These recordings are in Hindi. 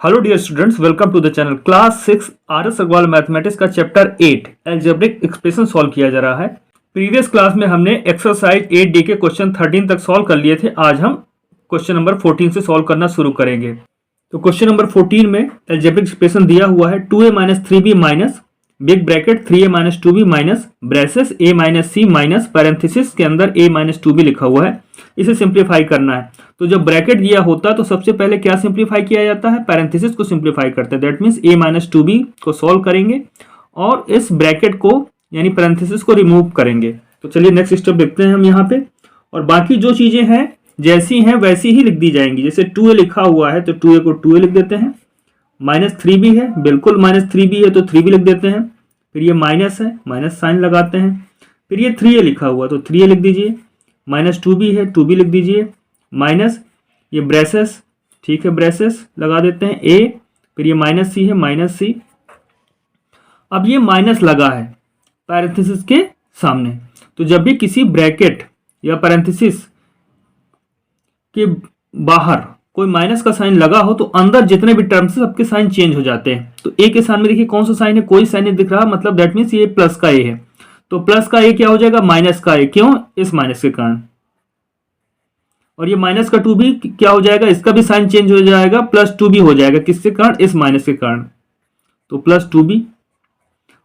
Hello dear students, welcome to the channel. Class 6 R S. Agarwal mathematics का चैप्टर 8 एल्जेब्रिक एक्सप्रेशन सॉल्व किया जा रहा है। प्रीवियस क्लास में हमने एक्सरसाइज 8D के क्वेश्चन 13 तक सॉल्व कर लिए थे। आज हम क्वेश्चन नंबर 14 से सॉल्व करना शुरू करेंगे। तो क्वेश्चन नंबर 14 में एल्जेब्रिक एक्सप्रेशन दिया हुआ है 2a minus 3b minus big bracket 3a minus 2b minus braces a minus c minus parenthesis के अंदर a माइनस 2b लिखा हुआ है। इसे सिंप्लीफाई करना है। तो जब ब्रैकेट दिया होता है तो सबसे पहले क्या सिंप्लीफाई किया जाता है, पैरेंथेसिस को सिंप्लीफाई करते हैं। That means a minus 2b को सॉल्व करेंगे और इस ब्रैकेट को यानी पैरेंथेसिस को रिमूव करेंगे। तो चलिए नेक्स्ट स्टेप देखते हैं हम यहाँ पे। और बाकी जो चीजें हैं जैसी हैं वैसी ही लिख दी जाएंगी। जैसे 2a लिखा हुआ है तो 2a को 2a लिख देते हैं। माइनस 3b है, बिल्कुल माइनस 3b है तो 3b लिख देते हैं। फिर ये माइनस है, माइनस साइन लगाते हैं। फिर ये 3a लिखा हुआ तो 3a लिख दीजिए। माइनस 2b है, 2b लिख दीजिए। माइनस ये ब्रेसेस, ठीक है, ब्रेसेस लगा देते हैं a। फिर ये माइनस c है, माइनस c। अब ये माइनस लगा है पैरेंथेसिस के सामने, तो जब भी किसी ब्रैकेट या पैरेंथेसिस के बाहर कोई माइनस का साइन लगा हो तो अंदर जितने भी टर्म्स है सबके साइन चेंज हो जाते हैं। तो ए के सामने देखिए कौन सा साइन है, कोई साइन नहीं दिख रहा, मतलब दैट मीन्स ये प्लस का ए है। तो प्लस का ए क्या हो जाएगा, माइनस का ए। क्यों, इस माइनस के कारण। और ये माइनस का 2b क्या हो जाएगा, इसका भी साइन चेंज हो जाएगा, प्लस 2b हो जाएगा। किसके कारण, इस माइनस के कारण। तो प्लस 2b।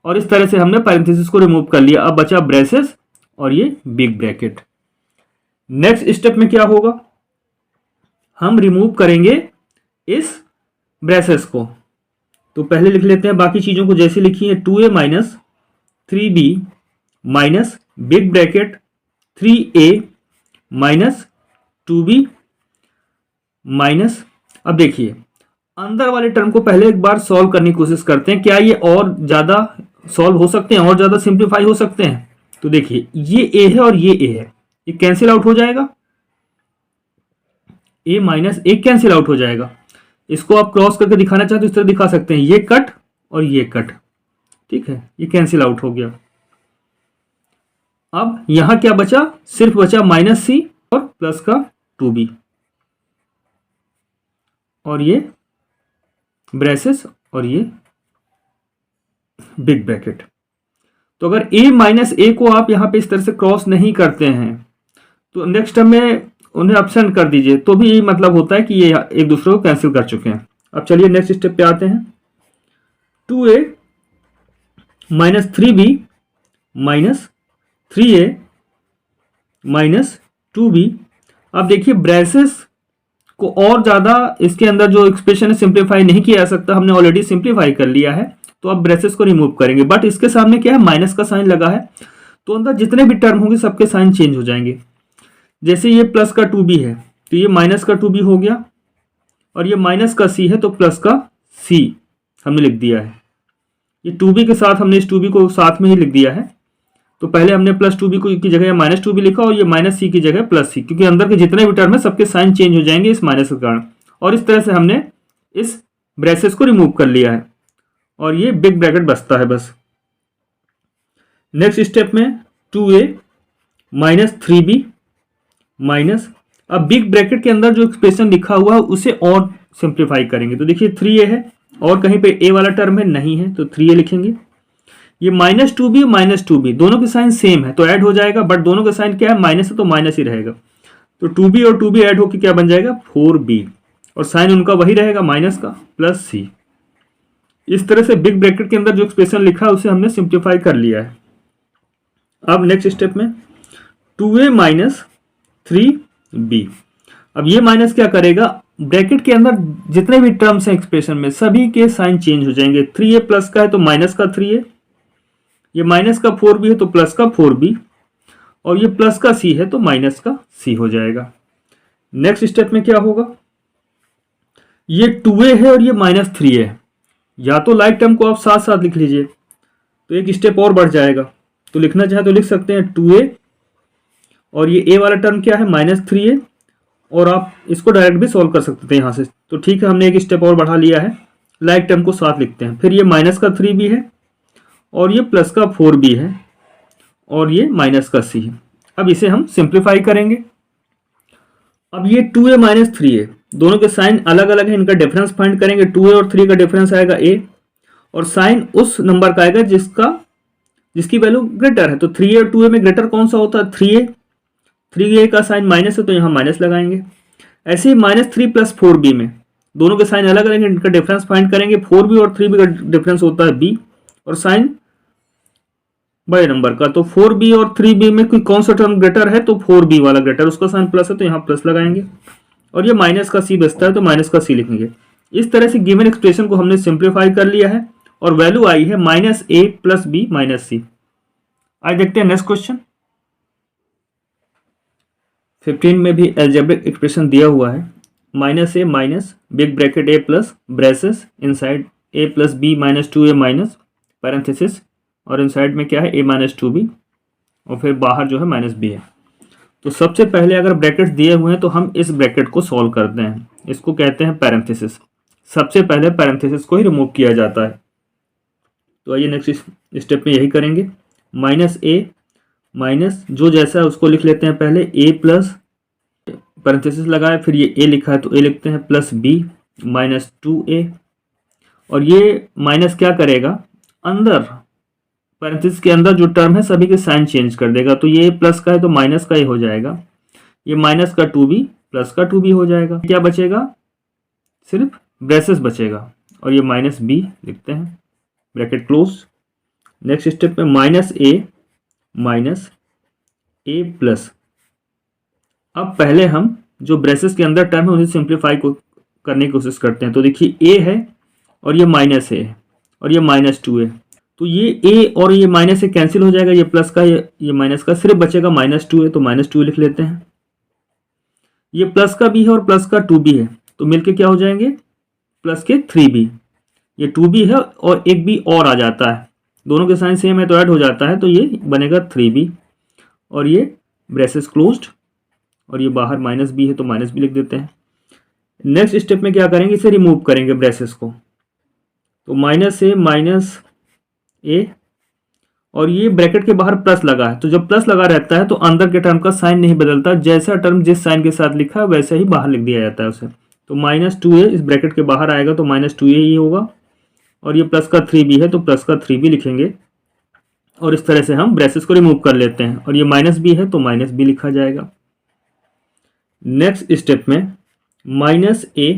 और इस तरह से हमने पैरेंथेसिस को रिमूव कर लिया। अब बचा ब्रेसेस और ये बिग ब्रैकेट। नेक्स्ट स्टेप में क्या होगा, हम रिमूव करेंगे इस ब्रेसेस को। तो पहले लिख लेते हैं बाकी चीजों को जैसे लिखी है। 2a minus 3b minus big bracket 3a minus 2b minus. अब देखिए अंदर वाले टर्म को पहले एक बार सॉल्व करने की कोशिश करते हैं। क्या ये और ज्यादा सॉल्व हो सकते हैं, और ज्यादा सिंप्लीफाई हो सकते हैं? तो देखिए ये a है और ये a है, ये कैंसिल आउट हो जाएगा। a minus a cancel out हो जाएगा। इसको आप क्रॉस करके दिखाना चाहते हो इस तरह दिखा सकते हैं, ये कट और ये कट, ठीक है, ये कैंसिल आउट हो गया। अब यहां क्या बचा, सिर्फ बचा माइनस c और प्लस का 2b और ये ब्रेसेस और ये बिग ब्रैकेट। तो अगर a माइनस a को आप यहां पे इस तरह से क्रॉस नहीं करते हैं तो नेक्स्ट टर्म में उन्हें एब्सेंट कर दीजिए, तो भी यही मतलब होता है कि ये एक दूसरे को कैंसिल कर चुके हैं। अब चलिए नेक्स्ट स्टेप पे आते हैं। 2a minus 3b minus 3a minus 2b। अब देखिए ब्रेसेस को और ज्यादा इसके अंदर जो एक्सप्रेशन है सिंप्लीफाई नहीं किया जा सकता, हमने ऑलरेडी सिंप्लीफाई कर लिया है। तो अब ब्रेसेस को रिमूव करेंगे, बट इसके सामने क्या है, माइनस का साइन लगा है, तो अंदर जितने भी टर्म होंगे सबके साइन चेंज हो जाएंगे। जैसे ये प्लस का 2b है तो ये माइनस का 2b हो गया, और ये माइनस का c है तो प्लस का c हमने लिख दिया है। ये 2b के साथ हमने इस 2b को साथ में ही लिख दिया है। तो पहले हमने प्लस 2b की जगह माइनस 2b लिखा और ये माइनस c की जगह प्लस c, क्योंकि अंदर के जितने भी टर्म है सबके साइन चेंज हो जाएंगे इस माइनस के कारण। और इस तरह से हमने इस ब्रेसेस को रिमूव कर लिया है और ये बिग ब्रैकेट बचता है बस। नेक्स्ट स्टेप में 2a माइनस 3b माइनस, अब बिग ब्रैकेट के अंदर जो एक्सप्रेशन लिखा हुआ है उसे और सिंप्लीफाई करेंगे। तो देखिए 3a है और कहीं पे a वाला टर्म है नहीं है तो 3a लिखेंगे। ये माइनस 2b माइनस 2b दोनों के साइन सेम है तो ऐड हो जाएगा, बट दोनों का साइन क्या है, माइनस है तो माइनस ही रहेगा। तो 2b और 2b ऐड होकर क्या बन जाएगा, 4b, और साइन उनका वही रहेगा माइनस का प्लस c। इस तरह से बिग ब्रैकेट के अंदर जो एक्सप्रेशन लिखा है उसे हमने सिंप्लीफाई कर लिया है। अब नेक्स्ट स्टेप में 2a माइनस 3b। अब ये माइनस क्या करेगा, ब्रैकेट के अंदर जितने भी टर्म्स हैं एक्सप्रेशन में सभी के साइन चेंज हो जाएंगे। 3a प्लस का है तो माइनस का 3a, ये माइनस का 4b है तो प्लस का 4b, और ये प्लस का c है तो माइनस का c हो जाएगा। नेक्स्ट स्टेप में क्या होगा, ये 2a है और ये माइनस 3a है, या तो लाइक टर्म को आप साथ साथ लिख लीजिए तो एक स्टेप और बढ़ जाएगा। तो लिखना चाहे तो लिख सकते हैं 2a और ये a वाला टर्म क्या है, माइनस 3a, और आप इसको डायरेक्ट भी सॉल्व कर सकते थे यहाँ से। तो ठीक है, हमने एक स्टेप और बढ़ा लिया है, लाइक टर्म को साथ लिखते हैं। फिर ये माइनस का 3b है और ये प्लस का 4b है और ये माइनस का c है। अब इसे हम सिंप्लीफाई करेंगे। अब ये 2a माइनस 3a दोनों के साइन अलग अलग है, इनका डिफरेंस फाइंड करेंगे। 2a और 3 का डिफरेंस आएगा a, और साइन उस नंबर का आएगा जिसकी वैल्यू ग्रेटर है। तो 3a और 2a में ग्रेटर कौन सा होता है? 3a। 3a का साइन माइनस है तो यहाँ माइनस लगाएंगे। ऐसे ही -3 + 4b में दोनों के साइन अलग अलग है, इनका डिफरेंस फाइंड करेंगे। 4b और 3b का डिफरेंस होता है b, और साइन बड़े नंबर का। तो 4b और 3b में कोई कौन सा टर्म ग्रेटर है? तो 4b वाला ग्रेटर, उसका साइन प्लस है तो यहाँ प्लस लगाएंगे। और ये माइनस का c बचता है तो माइनस का c लिखेंगे। इस तरह से गिवन एक्सप्रेशन को हमने सिंप्लीफाई कर लिया है और वैल्यू आई है -a + b - c। आज देखते हैं नेक्स्ट क्वेश्चन। 15 में भी अलजेब्रिक एक्सप्रेशन दिया हुआ है। -a minus big bracket a plus braces inside a + b - 2a minus parenthesis, और इनसाइड में क्या है? a - 2b, और फिर बाहर जो है -b है। तो सबसे पहले अगर ब्रैकेट्स दिए हुए हैं तो हम इस ब्रैकेट को सॉल्व करते हैं, इसको कहते हैं पैरेंथेसिस। सबसे पहले पैरेंथेसिस को ही रिमूव किया जाता है। तो आइए नेक्स्ट स्टेप में यही करेंगे। -a माइनस जो जैसा है उसको लिख लेते हैं पहले, a प्लस पैरेंथेसिस लगाए, फिर ये a लिखा है तो a लिखते हैं, प्लस b - 2a, और ये माइनस क्या करेगा? अंदर पैरेंथेसिस के अंदर जो टर्म है सभी के साइन चेंज कर देगा। तो ये प्लस का है तो माइनस का ही हो जाएगा, ये माइनस का 2b प्लस का 2b हो जाएगा। क्या बचेगा? सिर्फ ब्रेसेस बचेगा, और ये -b लिखते हैं, ब्रैकेट क्लोज। नेक्स्ट स्टेप में -a माइनस a प्लस, अब पहले हम जो ब्रेसेस के अंदर टर्म है उन्हें सिंप्लीफाई करने की कोशिश करते हैं। तो देखिए a है और ये -a है और ये -2 है, तो ये a और ये -a कैंसिल हो जाएगा, ये प्लस का ये माइनस का, सिर्फ बचेगा -2 है तो -2 लिख लेते हैं। ये प्लस का b है और प्लस का 2b है, तो मिलके क्या हो जाएंगे? प्लस के 3b। ये 2b है और एक b और आ जाता है, दोनों के साइन सेम है तो ऐड हो जाता है, तो ये बनेगा 3b, और ये ब्रेसेस क्लोज्ड, और ये बाहर -b है तो -b लिख देते हैं। नेक्स्ट स्टेप में क्या करेंगे? इसे रिमूव करेंगे ब्रेसेस को। तो -a, और ये ब्रैकेट के बाहर प्लस लगा है, तो जब प्लस लगा रहता है तो अंदर के टर्म का साइन नहीं बदलता, जैसा टर्म जिस साइन के साथ लिखा है वैसे ही बाहर लिख दिया जाता है उसे। तो -2a इस ब्रैकेट के बाहर आएगा तो -2a ही होगा, और ये प्लस का 3b है तो प्लस का 3b लिखेंगे, और इस तरह से हम ब्रेसेस को रिमूव कर लेते हैं। और ये -b है तो -b लिखा जाएगा। नेक्स्ट स्टेप में -a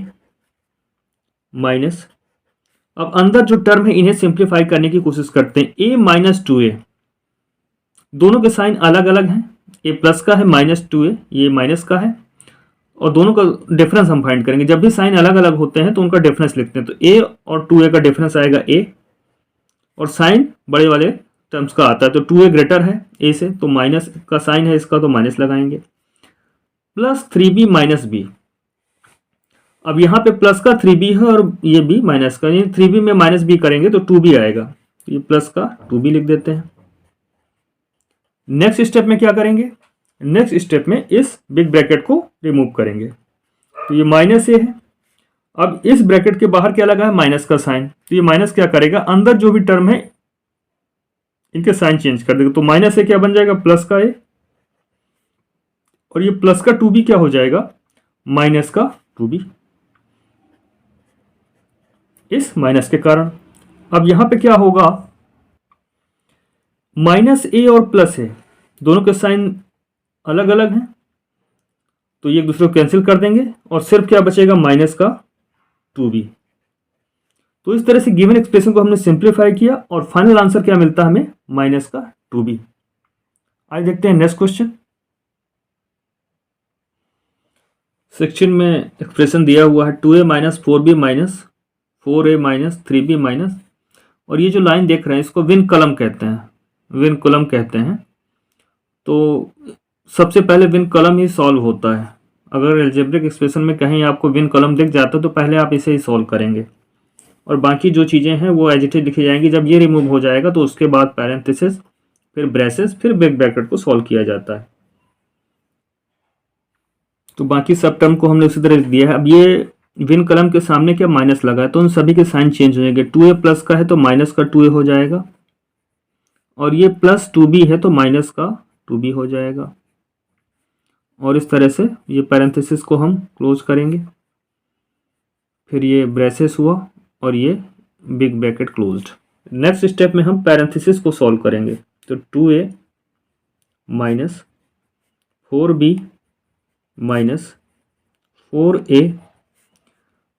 माइनस, अब अंदर जो टर्म है इन्हें सिंप्लीफाई करने की कोशिश करते हैं। a - 2a, दोनों के साइन अलग अलग हैं, a प्लस का है, -2a ये माइनस का है, और दोनों का डिफरेंस हम फाइंड करेंगे। जब भी साइन अलग अलग होते हैं तो उनका डिफरेंस लिखते हैं। तो a और 2a का डिफरेंस आएगा a, और साइन बड़े वाले टर्म्स का आता है, तो 2a ग्रेटर है a से, तो माइनस का साइन है इसका तो माइनस लगाएंगे, प्लस 3b - b। अब यहाँ पे प्लस का 3b है और ये b माइनस का, यानी 3b में -b करेंगे तो 2b आएगा, तो ये प्लस का 2b लिख देते हैं। नेक्स्ट स्टेप में क्या करेंगे? नेक्स्ट स्टेप में इस बिग ब्रैकेट को रिमूव करेंगे। तो ये -a है, अब इस ब्रैकेट के बाहर क्या लगा है? माइनस का साइन, तो ये माइनस क्या करेगा? अंदर जो भी टर्म है इनके साइन चेंज कर देगा। तो -a क्या बन जाएगा? प्लस का a, और ये प्लस का 2b क्या हो जाएगा? माइनस का 2b, इस माइनस के कारण। अब यहां पे क्या होगा? -a और प्लस है, दोनों के साइन अलग अलग हैं, तो ये एक दूसरे को कैंसिल कर देंगे, और सिर्फ क्या बचेगा? माइनस का 2b। तो इस तरह से गिवन एक्सप्रेशन को हमने सिंप्लीफाई किया, और फाइनल आंसर क्या मिलता है हमें? माइनस का 2b। आज देखते हैं नेक्स्ट क्वेश्चन। 16 में एक्सप्रेशन दिया हुआ है 2a - 4b - 4a - 3b और ये जो लाइन देख रहे हैं इसको विन कॉलम कहते हैं, विन कॉलम कहते हैं। तो सबसे पहले विन कॉलम ही सॉल्व होता है। अगर अलजेब्रिक एक्सप्रेशन में कहीं आपको विन कॉलम दिख जाता है तो पहले आप इसे ही सॉल्व करेंगे, और बाकी जो चीज़ें हैं वो एज इट इज लिखी जाएंगी। जब ये रिमूव हो जाएगा तो उसके बाद पैरेंथेसिस, फिर ब्रेसेस, फिर बिग ब्रैकेट को सॉल्व किया जाता है। तो बाकी सब टर्म को हमने उसी तरह लिख दिया है। अब ये विन कॉलम के सामने क्या माइनस लगा है तो उन सभी के साइन चेंज हो जाएंगे। 2a प्लस का है तो माइनस का 2a हो जाएगा, और ये प्लस 2b है तो माइनस का 2b हो जाएगा, और इस तरह से ये पैरेंथेसिस को हम क्लोज करेंगे। फिर ये ब्रेसेस हुआ और ये big bracket closed. Next step में हम पैरेंथेसिस को सॉल्व करेंगे। तो 2a minus 4b minus 4a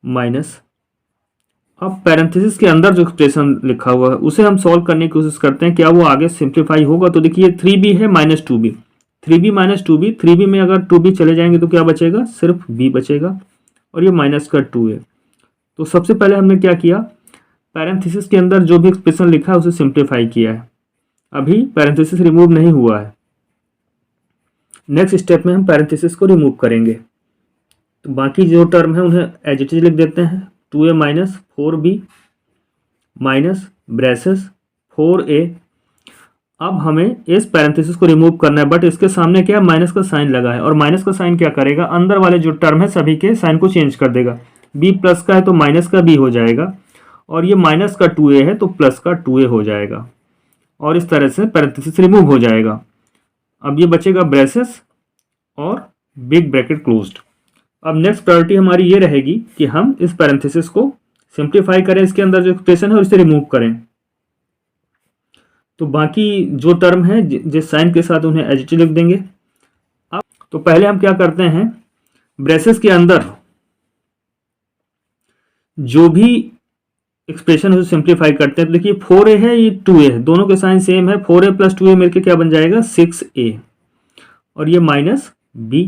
minus, अब पैरेंथेसिस के अंदर जो एक्सप्रेशन लिखा हुआ है उसे हम सॉल्व करने की कोशिश करते हैं, क्या वो आगे सिंप्लीफाई होगा। तो देखिए 3b है minus 2b, 3b minus 2b, 3b में अगर 2b चले जाएंगे तो क्या बचेगा, सिर्फ b बचेगा और ये माइनस का 2 है। तो सबसे पहले हमने क्या किया, पैरेंथेसिस के अंदर जो भी एक्सप्रेशन लिखा है उसे सिंप्लीफाई किया है। अभी पैरेंथेसिस रिमूव नहीं हुआ है, नेक्स्ट स्टेप में हम पैरेंथेसिस को रिमूव करेंगे। तो बाकी जो टर्म है उन्हें एज इट इज लिख देते हैं। 2a minus 4b minus braces 4a। अब हमें इस पैरेंथेसिस को रिमूव करना है, बट इसके सामने क्या है, माइनस का साइन लगा है, और माइनस का साइन क्या करेगा, अंदर वाले जो टर्म है सभी के साइन को चेंज कर देगा। b प्लस का है तो माइनस का b हो जाएगा, और ये माइनस का 2a है तो प्लस का 2a हो जाएगा, और इस तरह से पैरेंथेसिस रिमूव हो जाएगा। अब ये बचेगा ब्रेसेस और बिग ब्रैकेट क्लोज्ड। अब नेक्स्ट प्रायोरिटी हमारी ये रहेगी कि हम इस पैरेंथेसिस को सिंप्लीफाई करें, इसके अंदर जो एक्सप्रेशन है और इसे रिमूव करें। तो बाकी जो टर्म है जिस साइन के साथ उन्हें एज इट इज लिख देंगे। अब तो पहले हम क्या करते हैं, ब्रेसेस के अंदर जो भी एक्सप्रेशन है उसे सिंप्लीफाई करते हैं। तो देखिए 4a है, ये 2a है, दोनों के साइन सेम है, 4a प्लस 2a मिलकर क्या बन जाएगा, 6a, और ये माइनस b।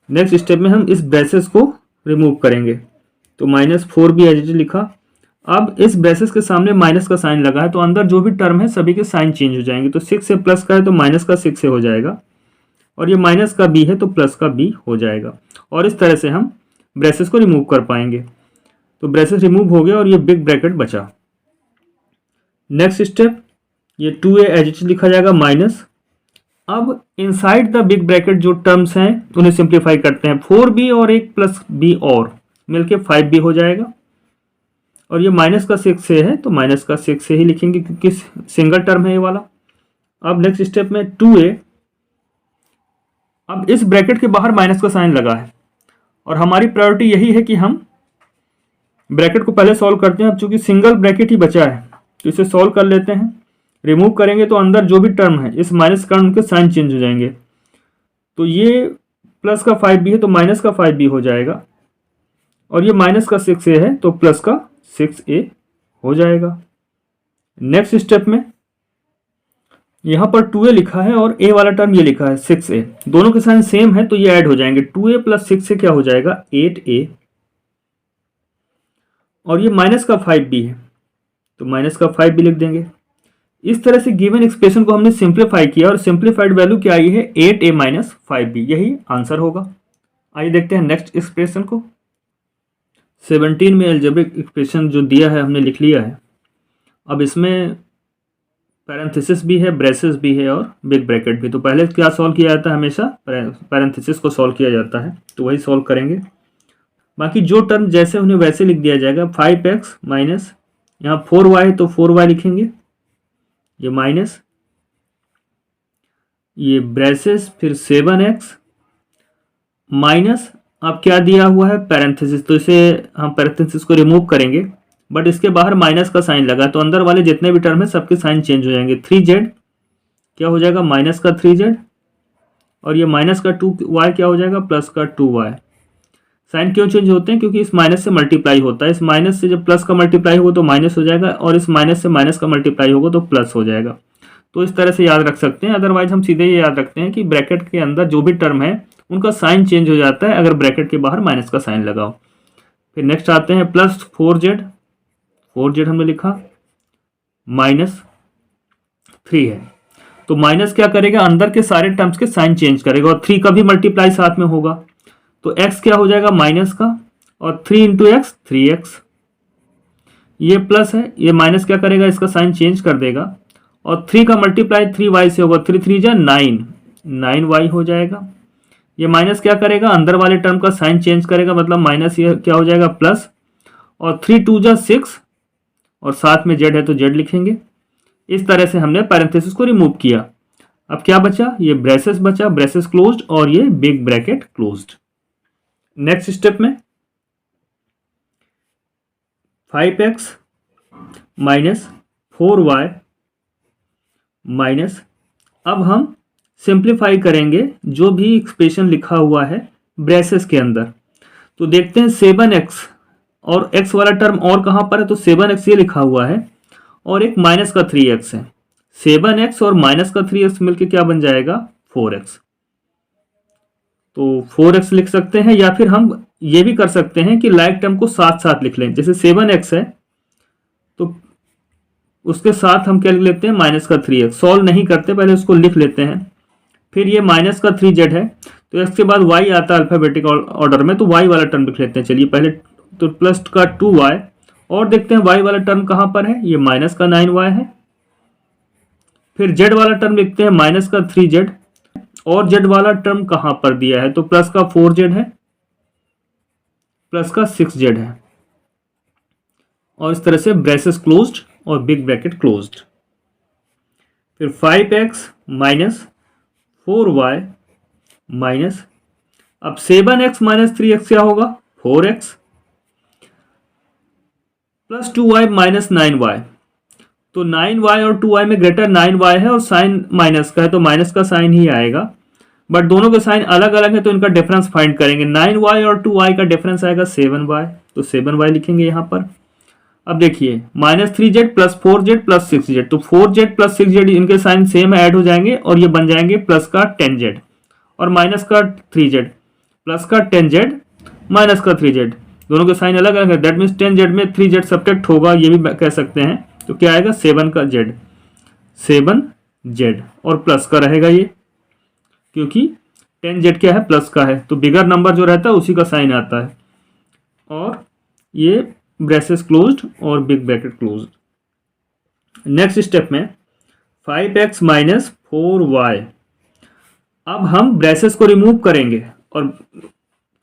नेक्स्ट स्टेप में हम इस ब्रेसेस को रिमूव करेंगे। तो minus 4b as it is लिखा। अब इस ब्रेसेस के सामने माइनस का साइन लगा है तो अंदर जो भी टर्म है सभी के साइन चेंज हो जाएंगे। तो 6 से प्लस का है तो माइनस का 6 से हो जाएगा, और ये माइनस का b है तो प्लस का b हो जाएगा, और इस तरह से हम ब्रेसेस को रिमूव कर पाएंगे। तो ब्रेसेस रिमूव हो गया और ये बिग ब्रैकेट बचा। नेक्स्ट स्टेप, ये 2a एज इट इज लिखा जाएगा माइनस। अब इनसाइड द बिग ब्रैकेट जो टर्म्स हैं उन्हें सिंप्लीफाई करते हैं। 4b और एक प्लस b और मिलके 5b हो जाएगा, और ये माइनस का 6 से है तो माइनस का 6 से ही लिखेंगे क्योंकि सिंगल टर्म है ये वाला। अब नेक्स्ट स्टेप में 2a, अब इस ब्रैकेट के बाहर माइनस का साइन लगा है और हमारी प्रायोरिटी यही है कि हम ब्रैकेट को पहले सॉल्व करते हैं। अब चूंकि सिंगल ब्रैकेट ही बचा है तो इसे सॉल्व कर लेते हैं। रिमूव करेंगे तो अंदर जो भी टर्म है इस माइनस के कारण उनके साइन चेंज हो जाएंगे। तो ये प्लस का 5b है तो माइनस का 5b हो जाएगा, और ये माइनस का 6a है तो प्लस का 6a हो जाएगा। नेक्स्ट स्टेप में यहाँ पर 2a लिखा है और a वाला टर्म ये लिखा है 6a, दोनों के साइन सेम है तो ये ऐड हो जाएंगे। 2a प्लस 6 से क्या हो जाएगा, 8a, और ये माइनस का 5b है तो माइनस का 5b लिख देंगे। इस तरह से गिवन एक्सप्रेशन को हमने सिंप्लीफाई किया और सिंप्लीफाइड वैल्यू क्या आई है, 8a माइनस 5b, यही आंसर होगा। आइए देखते हैं नेक्स्ट एक्सप्रेशन को। 17 में अलजेब्रिक एक्सप्रेशन जो दिया है हमने लिख लिया है। अब इसमें पैरेंथेसिस भी है, ब्रेसेस भी है और बिग ब्रैकेट भी। तो पहले क्या सॉल्व किया जाता है, हमेशा पैरेंथेसिस को सॉल्व किया जाता है, तो वही सॉल्व करेंगे। बाकी जो टर्म जैसे उन्हें वैसे लिख दिया जाएगा। 5x माइनस यहाँ 4y तो 4y लिखेंगे, ये माइनस ये ब्रेसेस, फिर 7x माइनस, अब क्या दिया हुआ है पैरेंथेसिस, तो इसे हम पैरेंथेसिस को रिमूव करेंगे, बट इसके बाहर माइनस का साइन लगा तो अंदर वाले जितने भी टर्म है सबके साइन चेंज हो जाएंगे। 3z क्या हो जाएगा, माइनस का 3z, और ये माइनस का 2y क्या हो जाएगा, प्लस का 2y। साइन क्यों चेंज होते हैं, क्योंकि इस माइनस से मल्टीप्लाई होता है। इस माइनस से जब प्लस का मल्टीप्लाई होगा तो माइनस हो जाएगा, और इस माइनस से माइनस का मल्टीप्लाई होगा तो प्लस हो जाएगा। तो इस तरह से याद रख सकते हैं। अदरवाइज हम सीधे ये याद रखते हैं कि ब्रैकेट के अंदर जो भी टर्म है उनका साइन चेंज हो जाता है अगर ब्रैकेट के बाहर माइनस का साइन लगाओ। फिर नेक्स्ट आते हैं प्लस 4z, 4z हमने लिखा, माइनस 3 है तो माइनस क्या करेगा, अंदर के सारे टर्म्स के साइन चेंज करेगा, और 3 का भी मल्टीप्लाई साथ में होगा तो x क्या हो जाएगा माइनस का, और 3 इंटू एक्स 3x, ये प्लस है, ये माइनस क्या करेगा, इसका साइन चेंज कर देगा, और 3 का मल्टीप्लाई 3y से होगा, 3 3 जा 9, 9y हो जाएगा। ये माइनस क्या करेगा, अंदर वाले टर्म का साइन चेंज करेगा, मतलब माइनस ये क्या हो जाएगा प्लस, और 3 2 जा 6, और साथ में z है तो z लिखेंगे। इस तरह से हमने पैरेंथेसिस को रिमूव किया। अब क्या बचा, ये ब्रेसेस बचा, ब्रेसेस क्लोज्ड, और ये big bracket closed. Next step में 5x माइनस 4y माइनस, अब हम सिंप्लीफाई करेंगे जो भी एक्सप्रेशन लिखा हुआ है ब्रेसेस के अंदर। तो देखते हैं 7x और x वाला टर्म और कहाँ पर है, तो 7x ये लिखा हुआ है और एक माइनस का 3x है। 7x और माइनस का 3x मिलके क्या बन जाएगा 4x। तो 4x लिख सकते हैं, या फिर हम ये भी कर सकते हैं कि लाइक टर्म को साथ साथ लिख लें। जैसे 7x है तो उसके साथ हम क्या लिख लेते हैं माइनस का 3x। सॉल्व नहीं करते, पहले उसको लिख लेते हैं। फिर ये माइनस का 3z है तो x के बाद y आता है अल्फाबेटिक ऑर्डर में, तो y वाला टर्म लिख लेते हैं। चलिए पहले तो प्लस का 2y, और देखते हैं y वाला टर्म कहाँ पर है, ये माइनस का 9y है। फिर z वाला टर्म लिखते हैं माइनस का 3z, और z वाला टर्म कहाँ पर दिया है, तो प्लस का 4z है, प्लस का 6z है। और इस तरह से ब्रेसेस क्लोज्ड और बिग ब्रैकेट क्लोज्ड। फिर 5x माइनस 4y माइनस, अब 7x माइनस 3x क्या होगा 4x, plus 2y minus 9y। तो 9y और 2y में ग्रेटर 9y है और साइन माइनस का है तो माइनस का साइन ही आएगा, बट दोनों के साइन अलग अलग है तो इनका डिफरेंस फाइंड करेंगे। 9y और 2y का डिफरेंस आएगा 7y, तो 7y लिखेंगे यहाँ पर। अब देखिए minus 3z plus 4z plus 6z, तो 4z प्लस 6z इनके साइन सेम ऐड हो जाएंगे और ये बन जाएंगे प्लस का 10z, और माइनस का 3z प्लस का 10z माइनस का 3z, दोनों के साइन अलग अलग है। दैट मीन्स 10z में 3z सब्ट्रैक्ट होगा, ये भी कह सकते हैं। तो क्या आएगा 7 का z, 7z, और प्लस का रहेगा ये, क्योंकि 10z क्या है प्लस का है, तो बिगर नंबर जो रहता है उसी का साइन आता है। और ये ब्रेसेस क्लोज्ड और big bracket closed. Next step में 5x माइनस 4y। अब हम ब्रेसेस को रिमूव करेंगे, और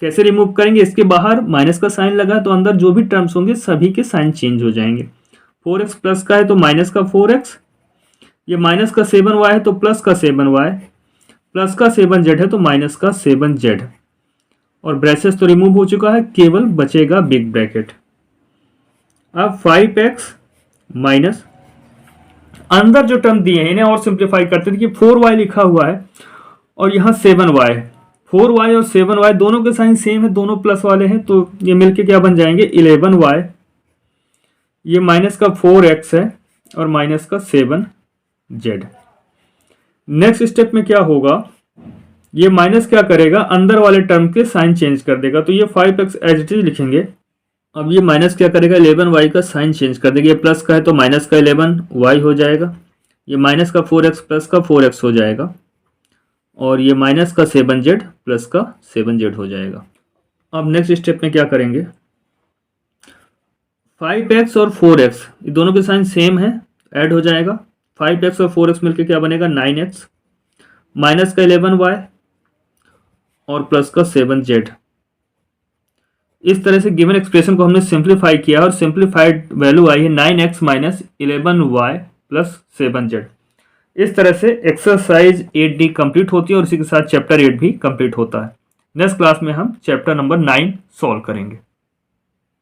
कैसे रिमूव करेंगे, इसके बाहर माइनस का साइन लगा तो अंदर जो भी टर्म्स होंगे सभी के साइन चेंज हो जाएंगे। 4x प्लस का है तो माइनस का 4x, ये माइनस का 7y है तो प्लस का 7y, प्लस का 7z है तो माइनस का 7z, और ब्रेसेस तो रिमूव हो चुका है, केवल बचेगा बिग ब्रैकेट। अब 5x माइनस, अंदर जो टर्म दिए हैं इन्हें और सिंप्लीफाई करते हैं कि 4y लिखा हुआ है और यहाँ 7y है। 4y और 7y दोनों के साइन सेम है, दोनों प्लस वाले हैं, तो ये मिलके क्या बन जाएंगे 11y। ये माइनस का 4x है और माइनस का 7z। नेक्स्ट स्टेप में क्या होगा, ये माइनस क्या करेगा अंदर वाले टर्म के साइन चेंज कर देगा, तो ये 5x एज इट इज लिखेंगे। अब ये माइनस क्या करेगा 11y का साइन चेंज कर देगा, ये प्लस का है तो माइनस का 11y हो जाएगा, ये माइनस का 4x प्लस का 4x हो जाएगा, और ये माइनस का 7z प्लस का 7z हो जाएगा। अब नेक्स्ट स्टेप में क्या करेंगे, 5x और 4x ये दोनों के साइन सेम है, ऐड हो जाएगा। 5x और 4x मिलकर क्या बनेगा 9x, माइनस का 11y और प्लस का 7z। इस तरह से गिवन एक्सप्रेशन को हमने सिंप्लीफाई किया और सिंप्लीफाइड वैल्यू आई है 9x minus 11y plus 7z। इस तरह से एक्सरसाइज 8D कंप्लीट होती है और इसी के साथ चैप्टर 8 भी कंप्लीट होता है। नेक्स्ट क्लास में हम चैप्टर नंबर 9 सॉल्व करेंगे।